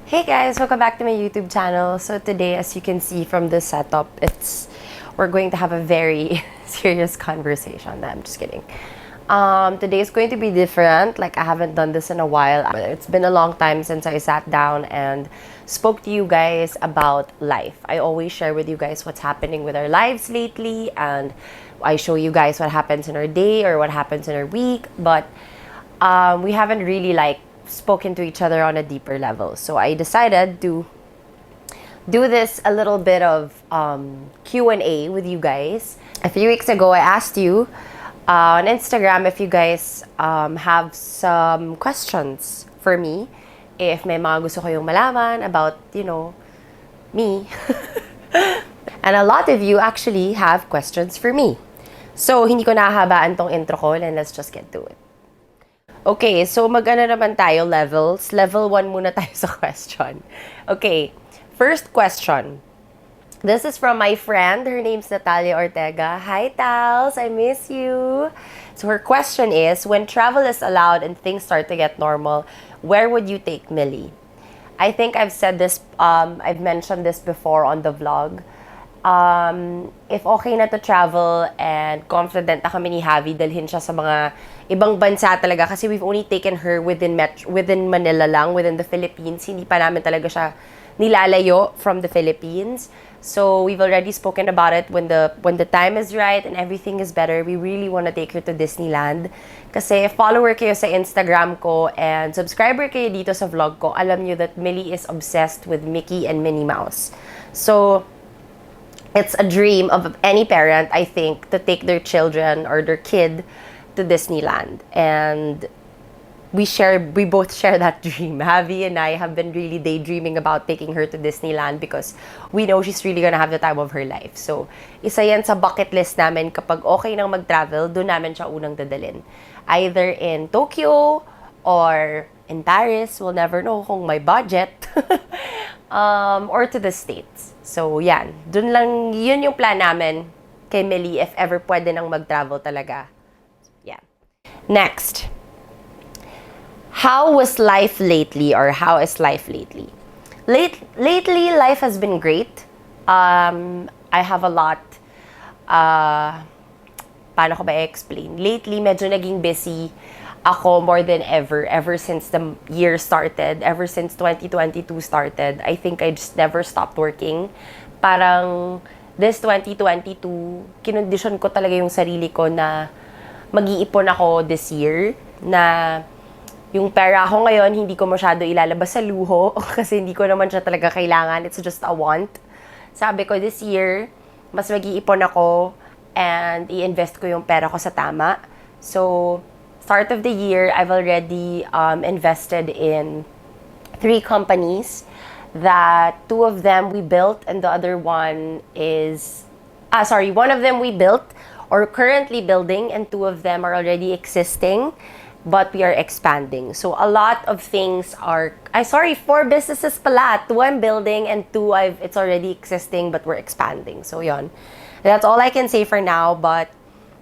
Hey guys, welcome back to my YouTube channel. So today, as you can see from the setup, we're going to have a very serious conversation. No, I'm just kidding. Today is going to be different. Like I haven't done this in a while. It's been a long time since I sat down and spoke to you guys about life. I always share with you guys what's happening with our lives lately, and I show you guys what happens in our day or what happens in our week. But we haven't really spoken to each other on a deeper level. So I decided to do this a little bit of Q&A with you guys. A few weeks ago, I asked you on Instagram if you guys have some questions for me. If may mga gusto kayong malaman about, me. And a lot of you actually have questions for me. So, hindi ko nahahabaan tong intro ko, and let's just get to it. Okay, so mag-ano naman tayo, levels. Level 1 muna tayo sa question. Okay, first question. This is from my friend. Her name's Natalia Ortega. Hi, Tals. I miss you. So her question is, when travel is allowed and things start to get normal, where would you take Mili? I think I've said this, I've mentioned this before on the vlog. If okay na to travel and confident na kami ni Javi, dalhin siya sa mga ibang bansa talaga kasi we've only taken her within Manila lang, within the Philippines. Hindi pa namin talaga siya nilalayo from the Philippines. So we've already spoken about it when the time is right and everything is better. We really want to take her to Disneyland. Kasi follower kayo sa Instagram ko and subscriber kayo dito sa vlog ko, alam niyo that Mili is obsessed with Mickey and Minnie Mouse. So it's a dream of any parent, I think, to take their children or their kid to Disneyland. And we both share that dream. Javi and I have been really daydreaming about taking her to Disneyland because we know she's really gonna have the time of her life. So, isa yan sa bucket list namin kapag okay nang mag-travel, doon namin siya unang dadalhin. Either in Tokyo or in Paris, we'll never know kung may budget. Or to the States. So, yan. Yun yung plan namin kay Mili if ever pwede nang mag-travel talaga. Yeah. Next. How was life lately, or how is life lately? Lately, life has been great. I have a lot, paano ko ba i-explain? Lately, medyo naging busy ako more than ever since the year started, ever since 2022 started. I think I just never stopped working. Parang this 2022, kinondisyon ko talaga yung sarili ko na mag-iipon ako this year, na yung pera ko ngayon, hindi ko masyado ilalabas sa luho kasi hindi ko naman siya talaga kailangan. It's just a want. Sabi ko, this year, mas mag-iipon ako and i-invest ko yung pera ko sa tama. So, start of the year, I've already invested in 3 companies that 2 of them we built and the other one is, one of them we built or currently building and 2 of them are already existing, but we are expanding. So a lot of things are, 4 businesses pala. 2 I'm building and 2 it's already existing, but we're expanding. So yon. That's all I can say for now, but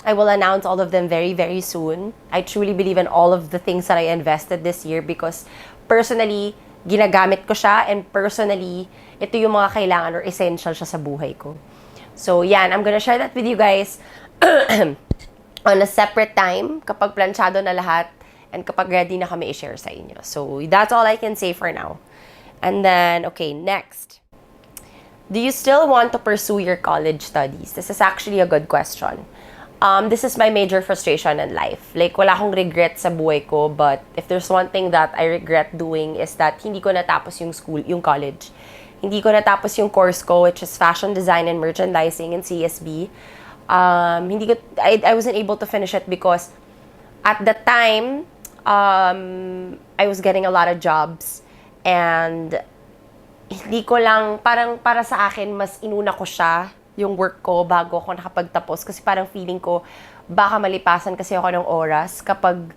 I will announce all of them very, very soon. I truly believe in all of the things that I invested this year because personally, ginagamit ko siya and personally, ito yung mga kailangan or essential siya sa buhay ko. So, yan. I'm gonna share that with you guys on a separate time kapag planchado na lahat and kapag ready na kami i-share sa inyo. So, that's all I can say for now. And then, okay, next. Do you still want to pursue your college studies? This is actually a good question. This is my major frustration in life. Like, wala akong regret sa buhay ko, but if there's one thing that I regret doing is that hindi ko natapos yung college. Hindi ko natapos yung course ko, which is Fashion Design and Merchandising in CSB. I wasn't able to finish it because at the time, I was getting a lot of jobs and hindi ko lang, parang para sa akin, mas inuna ko siya yung work ko bago ako nakapagtapos kasi parang feeling ko baka malipasan kasi ako ng oras kapag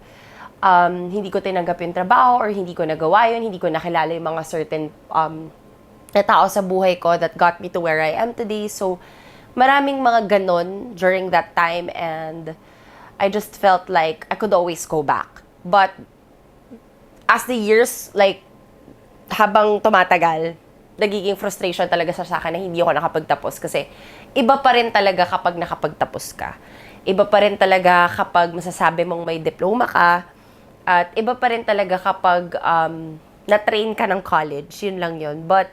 hindi ko tinanggap yung trabaho or hindi ko nagawa yun, hindi ko nakilala yung mga certain na tao sa buhay ko that got me to where I am today. So, maraming mga ganon during that time and I just felt like I could always go back. But as the years habang tumatagal, nagiging frustration talaga sa akin na hindi ako nakapagtapos kasi iba pa rin talaga kapag nakapagtapos ka. Iba pa rin talaga kapag masasabi mong may diploma ka at iba pa rin talaga kapag na-train ka ng college. Yun lang yun. But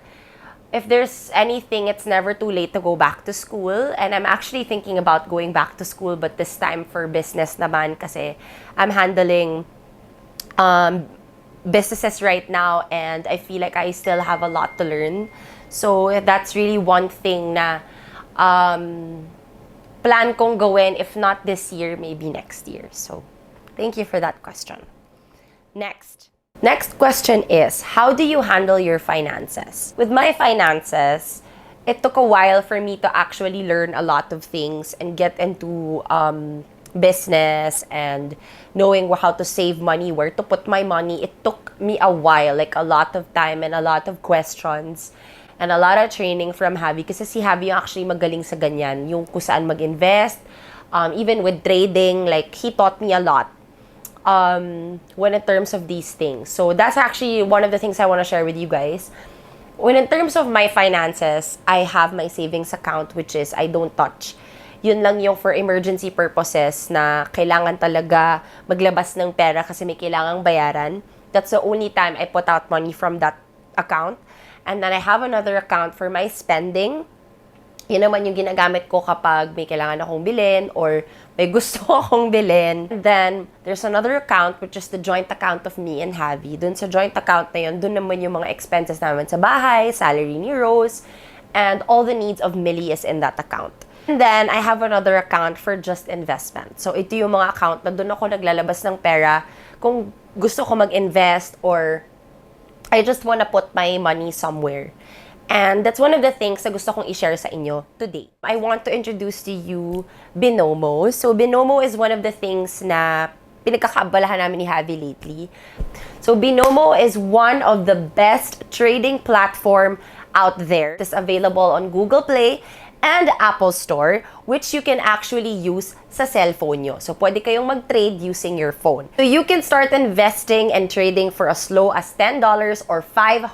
if there's anything, it's never too late to go back to school. And I'm actually thinking about going back to school but this time for business naman kasi I'm handling businesses right now and I feel like I still have a lot to learn. So that's really one thing na plan kong gawin, if not this year, maybe next year. So thank you for that question. Next question is, how do you handle your finances? With my finances, it took a while for me to actually learn a lot of things and get into business and knowing how to save money, where to put my money. It took me a while, like a lot of time and a lot of questions and a lot of training from Javi kasi si Javi yung actually magaling sa ganyan, yung kung saan mag-invest, even with trading, like he taught me a lot when in terms of these things. So that's actually one of the things I want to share with you guys. When in terms of my finances, I have my savings account which is I don't touch. Yun lang yung for emergency purposes na kailangan talaga maglabas ng pera kasi may kailangang bayaran. That's the only time I put out money from that account. And then I have another account for my spending. Yun naman yung ginagamit ko kapag may kailangan akong bilhin or may gusto akong bilhin. And then, there's another account which is the joint account of me and Javi. Dun sa joint account na yun, dun naman yung mga expenses namin sa bahay, salary ni Rose, and all the needs of Mili is in that account. And then, I have another account for just investment. So, ito yung mga account na doon ako naglalabas ng pera kung gusto ko mag-invest or I just wanna put my money somewhere. And that's one of the things na gusto kong i-share sa inyo today. I want to introduce to you Binomo. So, Binomo is one of the things na pinagkakaabalahan namin ni Javi lately. So, Binomo is one of the best trading platform out there. It's available on Google Play and Apple Store, which you can actually use sa cellphone nyo. So, pwede kayong mag-trade using your phone. So, you can start investing and trading for as low as $10 or 500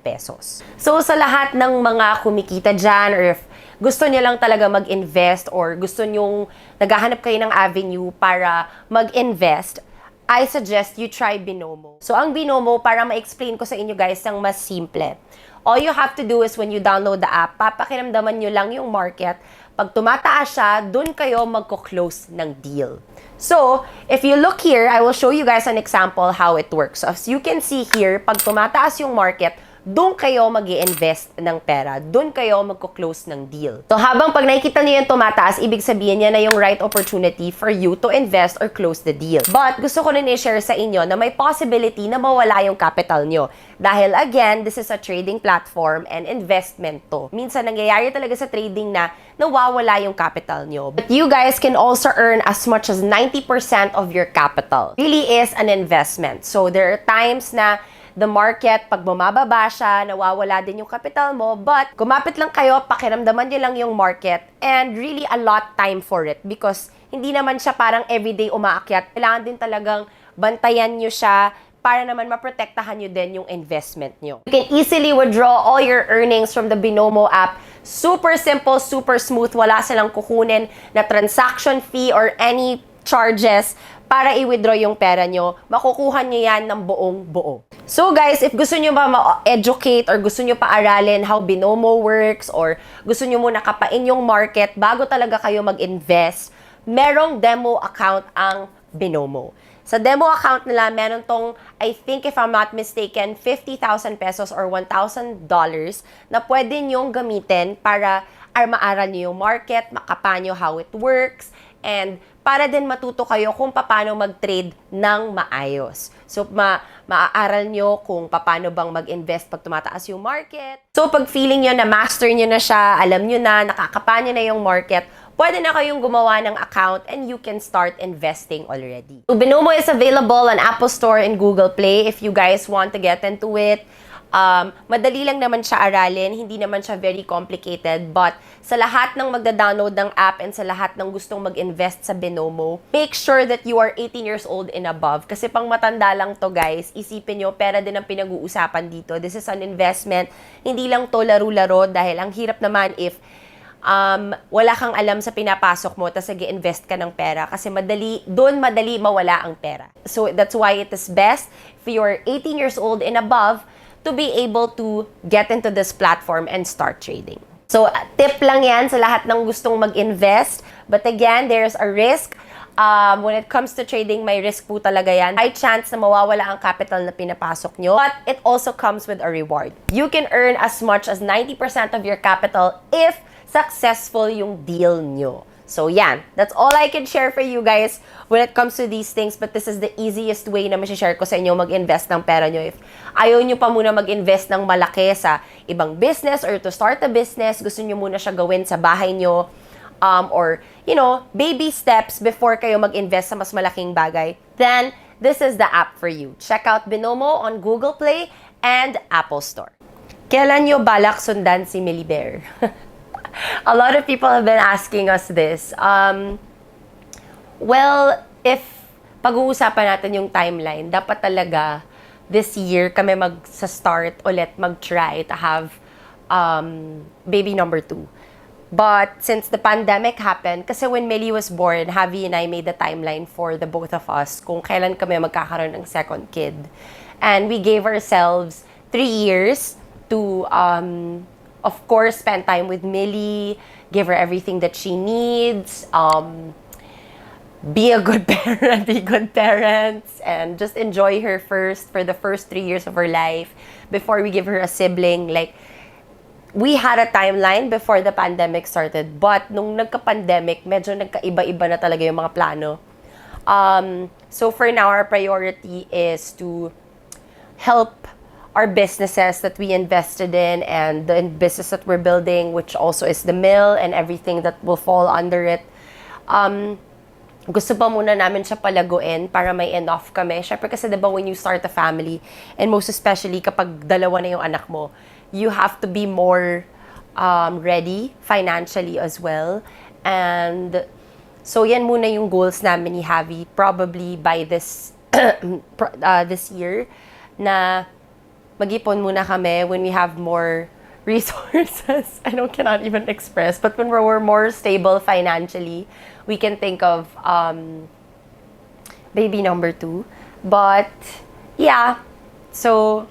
pesos. So, sa lahat ng mga kumikita dyan, or if gusto nyo lang talaga mag-invest or gusto nyong naghahanap kayo ng avenue para mag-invest, I suggest you try Binomo. So, ang Binomo, para ma-explain ko sa inyo guys ng mas simple. All you have to do is when you download the app, papakiramdaman nyo lang yung market. Pag tumataas siya, dun kayo magko-close ng deal. So, if you look here, I will show you guys an example how it works. As you can see here, pag tumataas yung market, doon kayo mag-i-invest ng pera. Doon kayo magko-close ng deal. So, habang pag nakikita niyo yung tumataas, ibig sabihin niya na yung right opportunity for you to invest or close the deal. But, gusto ko rin i-share sa inyo na may possibility na mawala yung capital nyo. Dahil, again, this is a trading platform and investment to. Minsan, nangyayari talaga sa trading na nawawala yung capital nyo. But you guys can also earn as much as 90% of your capital. Really is an investment. So, there are times na the market, pag bumababa siya, nawawala din yung capital mo, but kumapit lang kayo, pakiramdaman nyo lang yung market, and really allot time for it because hindi naman siya parang everyday umaakyat. Kailangan din talagang bantayan nyo siya para naman maprotektahan nyo din yung investment nyo. You can easily withdraw all your earnings from the Binomo app. Super simple, super smooth. Wala silang kukunin na transaction fee or any charges para i-withdraw yung pera nyo. Makukuha nyo yan ng buong buo. So guys, if gusto nyo ba ma-educate or gusto nyo paaralin how Binomo works or gusto nyo muna kapain yung market bago talaga kayo mag-invest, merong demo account ang Binomo. Sa demo account nila, meron tong, I think if I'm not mistaken, 50,000 pesos or $1,000 na pwede nyong gamitin para maaral nyo yung market, makapa nyo how it works, and para din matuto kayo kung paano mag-trade ng maayos. So, maaaral nyo kung paano bang mag-invest pag tumataas yung market. So, pag feeling nyo na master nyo na siya, alam nyo na, nakakapa nyo na yung market, pwede na kayong gumawa ng account and you can start investing already. So, Binomo is available on Apple Store and Google Play if you guys want to get into it. Madali lang naman siya aralin, hindi naman siya very complicated, but sa lahat ng magda-download ng app and sa lahat ng gustong mag-invest sa Binomo, make sure that you are 18 years old and above. Kasi pang matanda lang to guys, isipin nyo, pera din ang pinag-uusapan dito. This is an investment, hindi lang to laro-laro dahil ang hirap naman if wala kang alam sa pinapasok mo, tapos nag-invest ka ng pera. Kasi madali mawala ang pera. So, that's why it is best if you're 18 years old and above to be able to get into this platform and start trading. So, tip lang yan sa lahat ng gustong mag-invest. But again, there's a risk. When it comes to trading, may risk po talaga yan. High chance na mawawala ang capital na pinapasok nyo. But it also comes with a reward. You can earn as much as 90% of your capital if successful yung deal nyo. So, yan. That's all I can share for you guys when it comes to these things. But this is the easiest way na share ko sa inyo mag-invest ng pera nyo. If ayaw nyo pa muna mag-invest ng malaki sa ibang business or to start a business, gusto nyo muna siya gawin sa bahay nyo, or, you know, baby steps before kayo mag-invest sa mas malaking bagay, then this is the app for you. Check out Binomo on Google Play and Apple Store. Kailan nyo balak sundan si Mili Bear? A lot of people have been asking us this. Well, if pag-uusapan natin yung timeline, dapat talaga this year kami mag-start ulit, mag-try to have baby number 2. But since the pandemic happened, kasi when Mili was born, Javi and I made the timeline for the both of us kung kailan kami magkakaroon ng second kid. And we gave ourselves 3 years to of course, spend time with Mili, give her everything that she needs, be a good parent, be good parents, and just enjoy her first for the first 3 years of her life before we give her a sibling. Like, we had a timeline before the pandemic started, but nung nagka-pandemic, medyo nagkaiba-iba na talaga yung mga plano. So for now, our priority is to help our businesses that we invested in and the business that we're building, which also is the mill and everything that will fall under it. Gusto pa muna namin siya palaguin para may enough kami. Syempre kasi diba when you start a family, and most especially kapag dalawa na yung anak mo, you have to be more ready financially as well. And so yan muna yung goals namin ni Javi, probably by this this year, na mag-ipon muna kami when we have more resources. I cannot even express. But when we're more stable financially, we can think of baby number 2. But, yeah. So,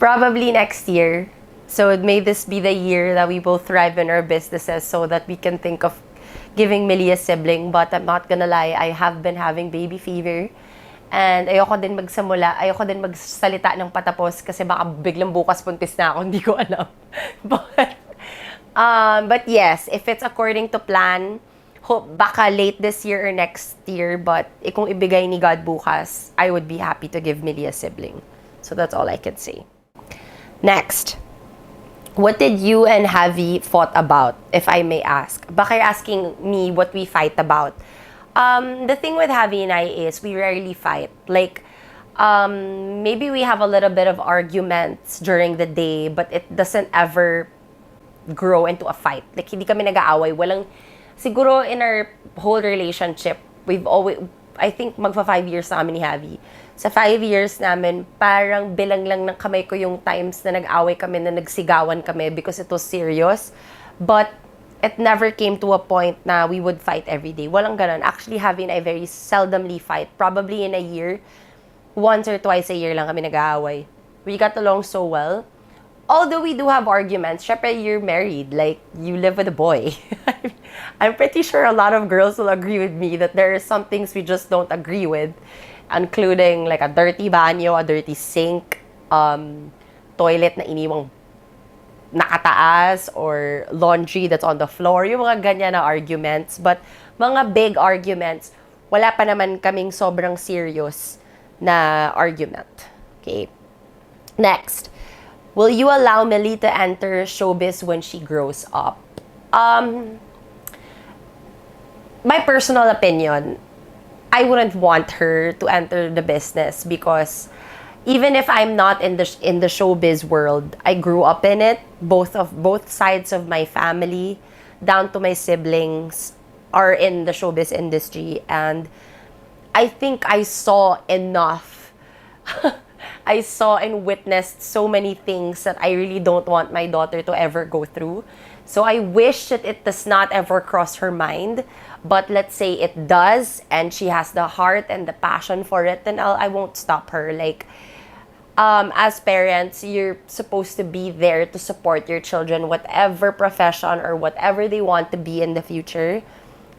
probably next year. So, may this be the year that we both thrive in our businesses so that we can think of giving Mili a sibling. But I'm not gonna lie, I have been having baby fever. And ayoko din magsalita ng patapos kasi baka biglang bukas puntis na ako, hindi ko alam. But yes, if it's according to plan, baka late this year or next year, but kung ibigay ni God bukas, I would be happy to give Mili a sibling. So that's all I can say. Next, what did you and Javi fought about, if I may ask? Baka you're asking me what we fight about. The thing with Javi and I is we rarely fight. Like, maybe we have a little bit of arguments during the day, but it doesn't ever grow into a fight. Like, hindi kami nag-aaway. Siguro in our whole relationship, I think magfa 5 years na kami ni Javi. Sa 5 years namin, parang bilang lang ng kamay ko yung times na nag-away kami, na nagsigawan kami because it was serious. But it never came to a point na we would fight every day. Walang ganun. Actually, Javi and I very seldomly fight. Probably in a year, once or twice a year lang kami nag-aaway. We got along so well. Although we do have arguments, syempre you're married. Like, you live with a boy. I'm pretty sure a lot of girls will agree with me that there are some things we just don't agree with, including like a dirty banyo, a dirty sink, toilet na iniwang nakataas, or laundry that's on the floor, yung mga ganyan na arguments. But mga big arguments, wala pa naman kaming sobrang serious na argument. Okay. Next, will you allow Melitta to enter showbiz when she grows up? My personal opinion, I wouldn't want her to enter the business because even if I'm not in the showbiz world, I grew up in it. Both sides of my family, down to my siblings, are in the showbiz industry, and I think I saw enough. I saw and witnessed so many things that I really don't want my daughter to ever go through. So I wish that it does not ever cross her mind. But let's say it does, and she has the heart and the passion for it, then I won't stop her. Like, as parents, you're supposed to be there to support your children, whatever profession or whatever they want to be in the future.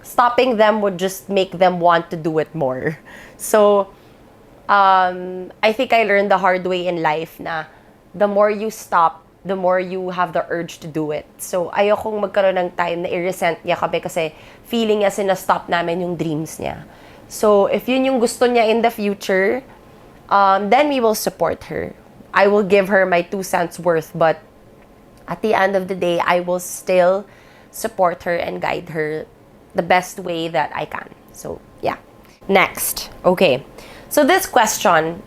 Stopping them would just make them want to do it more. So, I think I learned the hard way in life na the more you stop, the more you have the urge to do it. So, ayokong magkaroon ng time na i-resent niya kami kasi feeling niya sinastop namin yung dreams niya. So, if yun yung gusto niya in the future, then we will support her. I will give her my 2 cents worth, but at the end of the day, I will still support her and guide her the best way that I can. So, yeah. Next. Okay. So this question,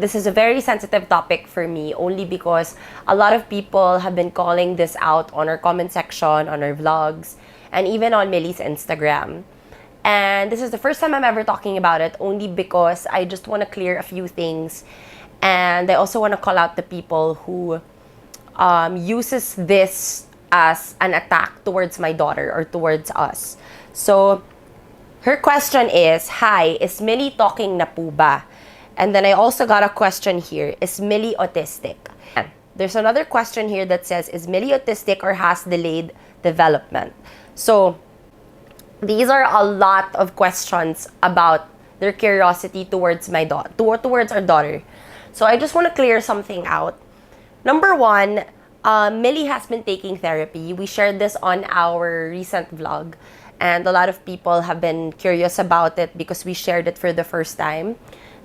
this is a very sensitive topic for me only because a lot of people have been calling this out on our comment section, on our vlogs, and even on Mili's Instagram. And this is the first time I'm ever talking about it only because I just want to clear a few things. And I also want to call out the people who uses this as an attack towards my daughter or towards us. So, her question is, hi, is Mili talking na po ba? And then I also got a question here, is Mili autistic? And there's another question here that says, is Mili autistic or has delayed development? So, these are a lot of questions about their curiosity towards my daughter, towards our daughter. So, I just want to clear something out. Number one, Mili has been taking therapy. We shared this on our recent vlog. And a lot of people have been curious about it because we shared it for the first time.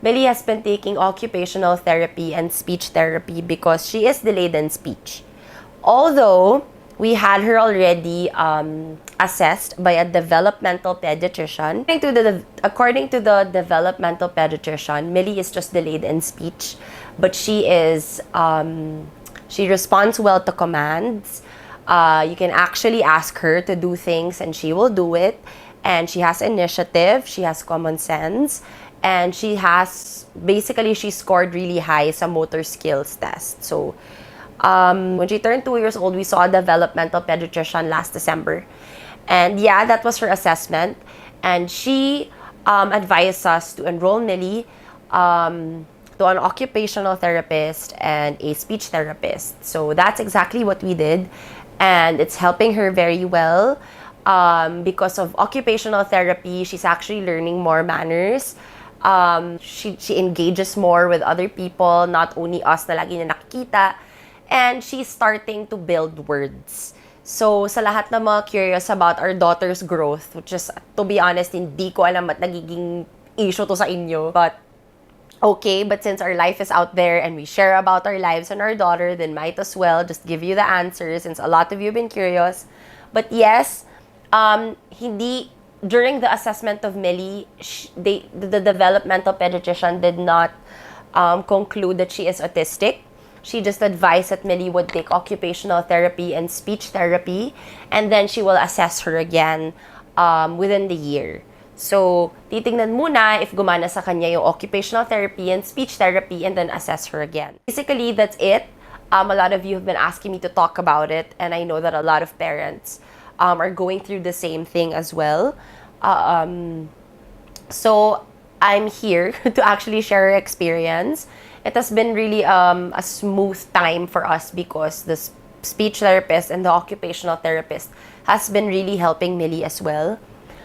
Mili has been taking occupational therapy and speech therapy because she is delayed in speech. Although, we had her already assessed by a developmental pediatrician. According to the developmental pediatrician, Mili is just delayed in speech, but she responds well to commands. You can actually ask her to do things and she will do it. And she has initiative, she has common sense, and she scored really high sa motor skills test. So, when she turned 2 years old, we saw a developmental pediatrician last December. And yeah, that was her assessment. And she advised us to enroll Mili to an occupational therapist and a speech therapist. So that's exactly what we did. And it's helping her very well. Because of occupational therapy, she's actually learning more manners. She engages more with other people, not only us na lagi na nakikita. And she's starting to build words. So, sa lahat na mga curious about our daughter's growth, which is, to be honest, hindi ko alam at nagiging issue to sa inyo. But, okay, but since our life is out there and we share about our lives and our daughter, then might as well just give you the answers since a lot of you have been curious. But yes, during the assessment of Mili, the developmental pediatrician did not conclude that she is autistic. She just advised that Mili would take occupational therapy and speech therapy, and then she will assess her again within the year. So, titingnan muna if gumana sa kanya yung occupational therapy and speech therapy and then assess her again. Basically, that's it. A lot of you have been asking me to talk about it, and I know that a lot of parents are going through the same thing as well. So, I'm here to actually share our experience. It has been really a smooth time for us because the speech therapist and the occupational therapist has been really helping Mili as well.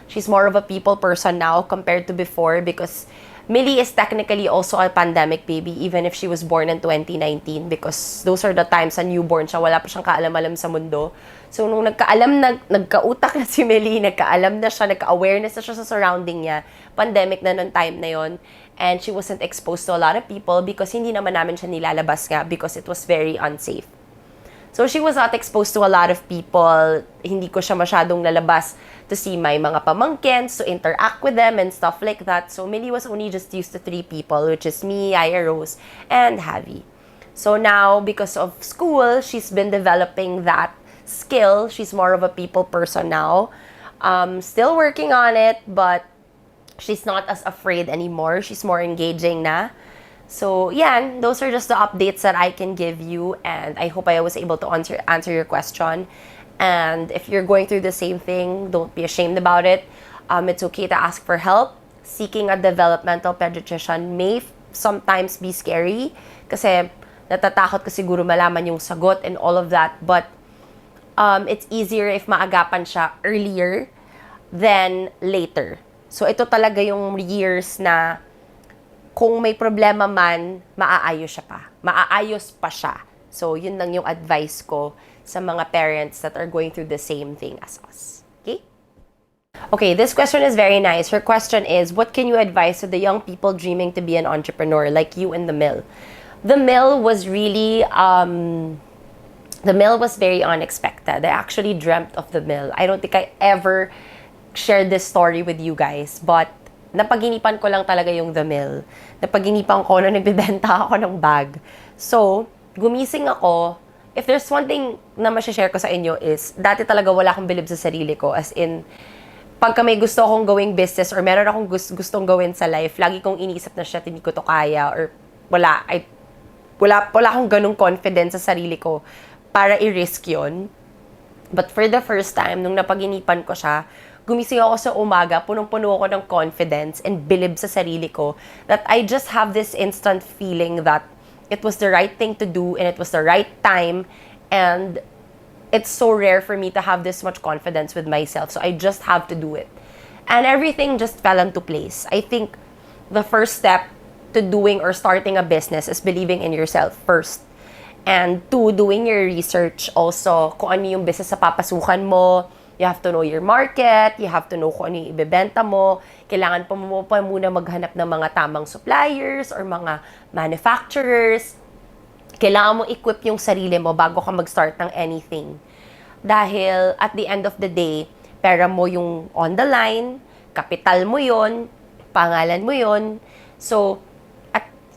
She's more of a people person now compared to before because Mili is technically also a pandemic baby even if she was born in 2019 because those are the times na newborn siya, wala pa siyang kaalam-alam sa mundo. So, nung nagkautak na si Mili, nagkaalam na siya, nagka-awareness na siya sa surrounding niya, pandemic na nung time na yon, and she wasn't exposed to a lot of people because hindi naman namin siya nilalabas nga because it was very unsafe. So she was not exposed to a lot of people. Hindi ko siya masyadong lalabas to see my mga pamangkins, to interact with them and stuff like that. So Mili was only just used to 3 people, which is me, Aya Rose, and Javi. So now, because of school, she's been developing that skill. She's more of a people person now. Still working on it, but she's not as afraid anymore. She's more engaging na. So, yeah, those are just the updates that I can give you, and I hope I was able to answer your question. And if you're going through the same thing, don't be ashamed about it. It's okay to ask for help. Seeking a developmental pediatrician may sometimes be scary kasi natatakot ka siguro malaman yung sagot and all of that. But it's easier if maagapan siya earlier than later. So, ito talaga yung years na kung may problema man, maaayos pa siya. So, yun lang yung advice ko sa mga parents that are going through the same thing as us. Okay? Okay, this question is very nice. Her question is, what can you advise to the young people dreaming to be an entrepreneur like you in the mill? The mill was really, the mill was very unexpected. I actually dreamt of the mill. I don't think I ever shared this story with you guys, but napaginipan ko lang talaga yung the mill. Napaginipan ko na nagbibenta ako ng bag. So, gumising ako. If there's one thing na masashare ko sa inyo is, dati talaga wala akong bilib sa sarili ko. As in, pagka may gusto akong gawing business or meron akong gustong gawin sa life, lagi kong iniisip na siya, hindi ko to kaya or wala akong ganung confidence sa sarili ko para i-risk yun. But for the first time, nung napaginipan ko siya, gumising ako sa umaga, punong-puno ako ng confidence and bilib sa sarili ko that I just have this instant feeling that it was the right thing to do and it was the right time, and it's so rare for me to have this much confidence with myself, so I just have to do it. And everything just fell into place. I think the first step to doing or starting a business is believing in yourself first. And 2, doing your research also, kung ano yung business sa papasukan mo. You have to know your market, you have to know kung ano yung ibebenta mo. Kailangan pa muna maghanap ng mga tamang suppliers or mga manufacturers. Kailangan mo equip yung sarili mo bago ka mag-start ng anything. Dahil at the end of the day, pera mo yung on the line, kapital mo yon, pangalan mo yon. So,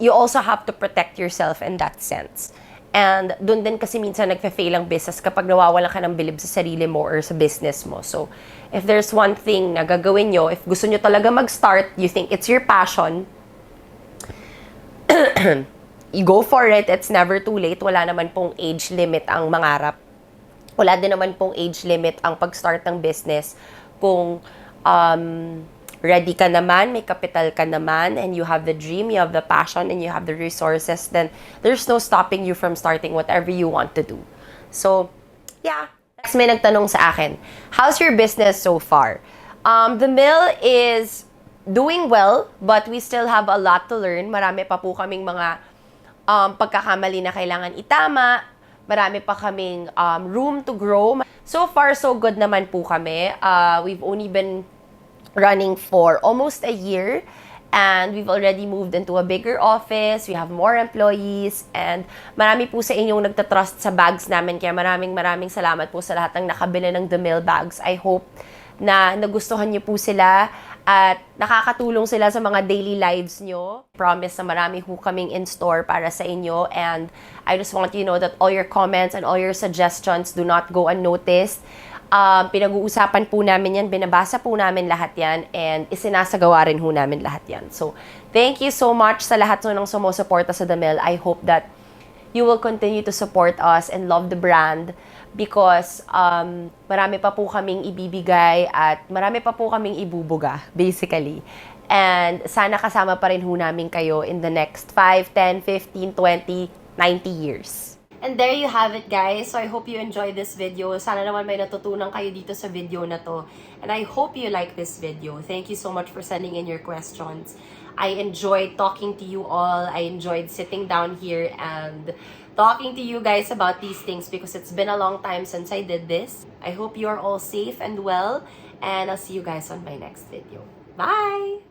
you also have to protect yourself in that sense. And doon din kasi minsan nagfe-fail ang business kapag nawawalan ka ng bilib sa sarili mo or sa business mo. So, if there's one thing na gagawin nyo, if gusto nyo talaga mag-start, you think it's your passion, you go for it. It's never too late. Wala naman pong age limit ang mangarap. Wala din naman pong age limit ang pag-start ng business. Kung ready ka naman, may capital ka naman, and you have the dream, you have the passion, and you have the resources, then there's no stopping you from starting whatever you want to do. So, yeah. Next, may nagtanong sa akin, how's your business so far? The mill is doing well, but we still have a lot to learn. Marami pa po kaming mga pagkakamali na kailangan itama. Marami pa kaming room to grow. So far, so good naman po kami. We've only been running for almost a year, and we've already moved into a bigger office. We have more employees, and marami po sa inyong nagtatrust sa bags namin. Kaya maraming salamat po sa lahat ng nakabili ng The Mill bags. I hope na nagustuhan niyo po sila at nakakatulong sila sa mga daily lives nyo. Promise na marami po kaming in store para sa inyo, and I just want you to know that all your comments and all your suggestions do not go unnoticed. Pinag-uusapan po namin yan, binabasa po namin lahat yan, and isinasagawa rin po namin lahat yan. So, thank you so much sa lahat ng sumusuporta sa The Mill. I hope that you will continue to support us and love the brand because marami pa po kaming ibibigay at marami pa po kaming ibubuga, basically. And sana kasama pa rin ho namin kayo in the next 5, 10, 15, 20, 90 years. And there you have it, guys. So I hope you enjoyed this video. Sana naman may natutunan kayo dito sa video na to. And I hope you like this video. Thank you so much for sending in your questions. I enjoyed talking to you all. I enjoyed sitting down here and talking to you guys about these things because it's been a long time since I did this. I hope you are all safe and well. And I'll see you guys on my next video. Bye!